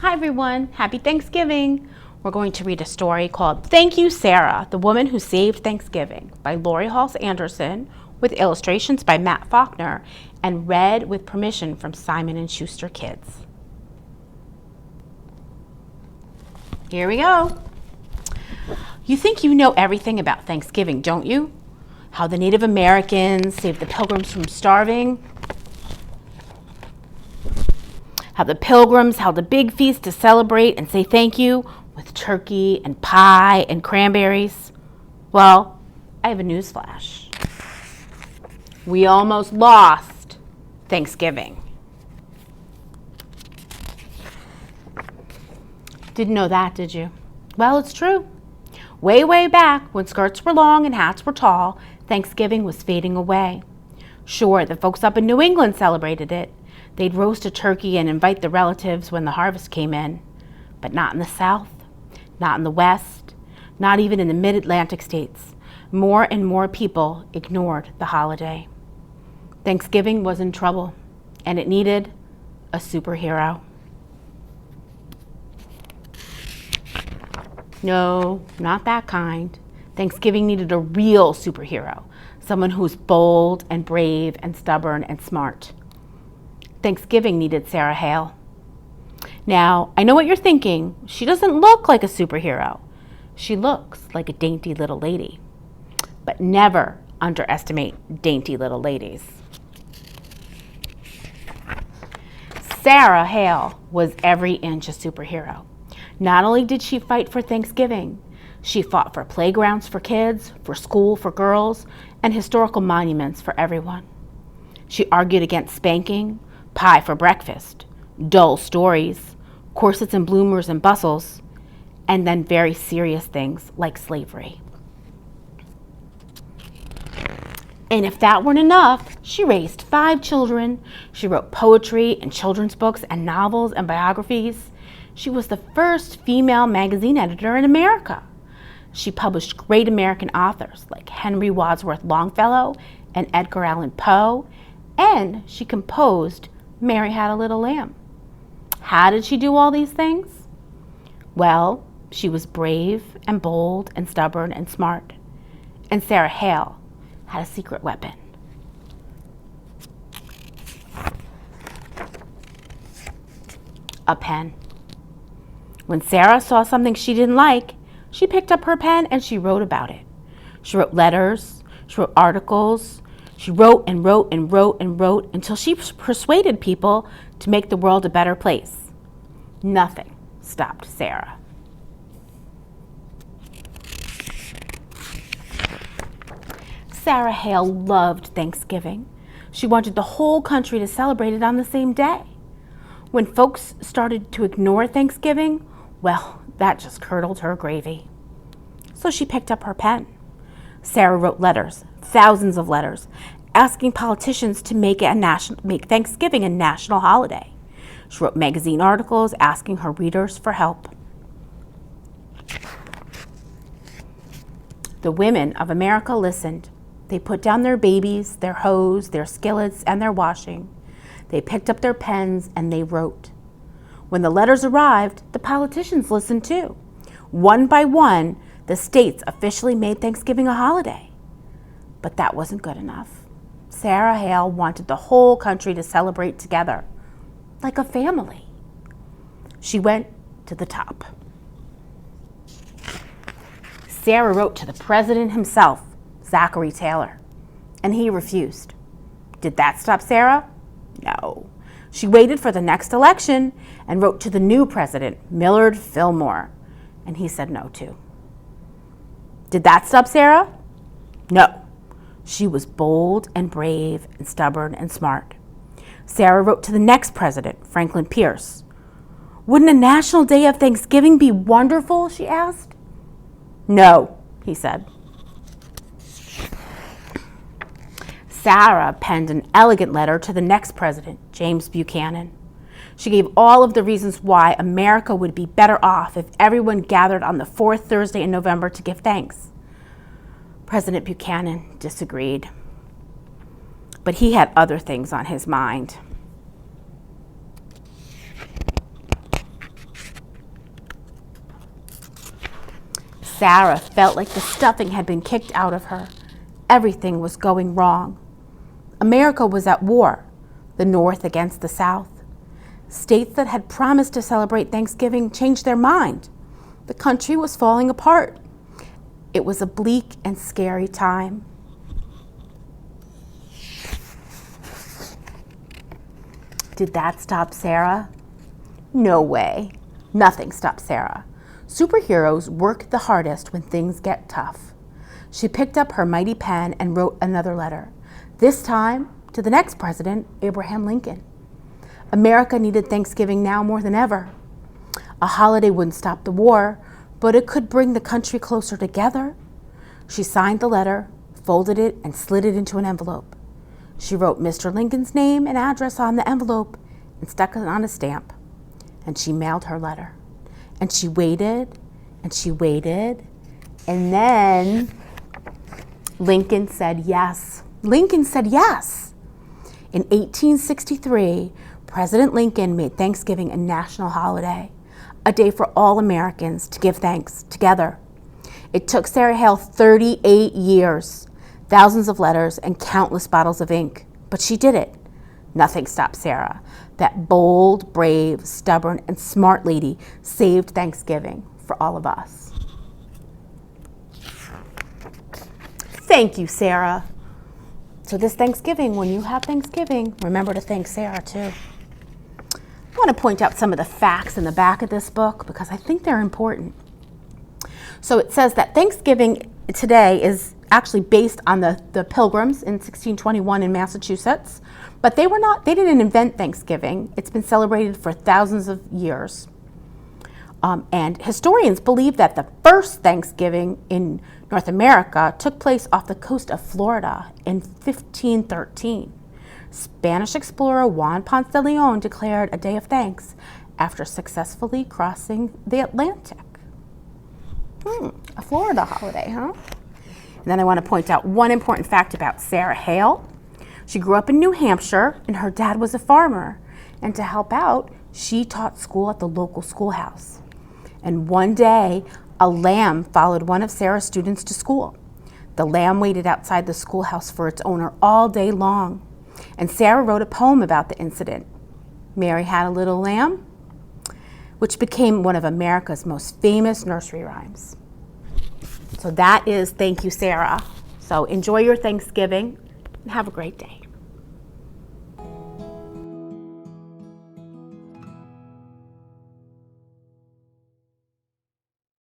Hi everyone, happy Thanksgiving. We're going to read a story called Thank You, Sarah, the Woman Who Saved Thanksgiving by Lori Halse Anderson with illustrations by Matt Faulkner and read with permission from Simon & Schuster Kids. Here we go. You think you know everything about Thanksgiving, don't you? How the Native Americans saved the Pilgrims from starving. How the Pilgrims held a big feast to celebrate and say thank you with turkey and pie and cranberries. Well, I have a news flash. We almost lost Thanksgiving. Didn't know that, did you? Well, it's true. Way, way back, when skirts were long and hats were tall, Thanksgiving was fading away. Sure, the folks up in New England celebrated it. They'd roast a turkey and invite the relatives when the harvest came in. But not in the South, not in the West, not even in the mid-Atlantic states. More and more people ignored the holiday. Thanksgiving was in trouble, and it needed a superhero. No, not that kind. Thanksgiving needed a real superhero, someone who's bold and brave and stubborn and smart. Thanksgiving needed Sarah Hale. Now, I know what you're thinking. She doesn't look like a superhero. She looks like a dainty little lady. But never underestimate dainty little ladies. Sarah Hale was every inch a superhero. Not only did she fight for Thanksgiving, she fought for playgrounds for kids, for school for girls, and historical monuments for everyone. She argued against spanking, pie for breakfast, dull stories, corsets and bloomers and bustles, and then very serious things like slavery. And if that weren't enough, she raised 5 children. She wrote poetry and children's books and novels and biographies. She was the first female magazine editor in America. She published great American authors like Henry Wadsworth Longfellow and Edgar Allan Poe, and she composed Mary Had a Little Lamb. How did she do all these things? Well, she was brave and bold and stubborn and smart. And Sarah Hale had a secret weapon. A pen. When Sarah saw something she didn't like, she picked up her pen and she wrote about it. She wrote letters, she wrote articles, she wrote and wrote and wrote and wrote until she persuaded people to make the world a better place. Nothing stopped Sarah. Sarah Hale loved Thanksgiving. She wanted the whole country to celebrate it on the same day. When folks started to ignore Thanksgiving, well, that just curdled her gravy. So she picked up her pen. Sarah wrote letters, thousands of letters, asking politicians to make Thanksgiving a national holiday. She wrote magazine articles asking her readers for help. The women of America listened. They put down their babies, their hoes, their skillets, and their washing. They picked up their pens and they wrote. When the letters arrived, the politicians listened too. One by one, the states officially made Thanksgiving a holiday. But that wasn't good enough. Sarah Hale wanted the whole country to celebrate together, like a family. She went to the top. Sarah wrote to the president himself, Zachary Taylor, and he refused. Did that stop Sarah? No. She waited for the next election and wrote to the new president, Millard Fillmore, and he said no too. Did that stop Sarah? No. She was bold and brave and stubborn and smart. Sarah wrote to the next president, Franklin Pierce. Wouldn't a national day of Thanksgiving be wonderful, she asked. No, he said. Sarah penned an elegant letter to the next president, James Buchanan. She gave all of the reasons why America would be better off if everyone gathered on the 4th Thursday in November to give thanks. President Buchanan disagreed, but he had other things on his mind. Sarah felt like the stuffing had been kicked out of her. Everything was going wrong. America was at war, the North against the South. States that had promised to celebrate Thanksgiving changed their mind. The country was falling apart. It was a bleak and scary time. Did that stop Sarah? No way. Nothing stopped Sarah. Superheroes work the hardest when things get tough. She picked up her mighty pen and wrote another letter, this time to the next president, Abraham Lincoln. America needed Thanksgiving now more than ever. A holiday wouldn't stop the war, but it could bring the country closer together. She signed the letter, folded it, and slid it into an envelope. She wrote Mr. Lincoln's name and address on the envelope and stuck it on a stamp. And she mailed her letter. And she waited, and she waited, and then Lincoln said yes. Lincoln said yes. In 1863, President Lincoln made Thanksgiving a national holiday, a day for all Americans to give thanks together. It took Sarah Hale 38 years, thousands of letters, and countless bottles of ink, but she did it. Nothing stopped Sarah. That bold, brave, stubborn, and smart lady saved Thanksgiving for all of us. Thank you, Sarah. So this Thanksgiving, when you have Thanksgiving, remember to thank Sarah too. I want to point out some of the facts in the back of this book because I think they're important. So it says that Thanksgiving today is actually based on the Pilgrims in 1621 in Massachusetts, but they didn't invent Thanksgiving. It's been celebrated for thousands of years. And historians believe that the first Thanksgiving in North America took place off the coast of Florida in 1513. Spanish explorer Juan Ponce de Leon declared a day of thanks after successfully crossing the Atlantic. A Florida holiday, huh? And then I want to point out one important fact about Sarah Hale. She grew up in New Hampshire, and her dad was a farmer. And to help out, she taught school at the local schoolhouse. And one day, a lamb followed one of Sarah's students to school. The lamb waited outside the schoolhouse for its owner all day long. And Sarah wrote a poem about the incident, Mary Had a Little Lamb, which became one of America's most famous nursery rhymes. So that is Thank You, Sarah. So enjoy your Thanksgiving and have a great day.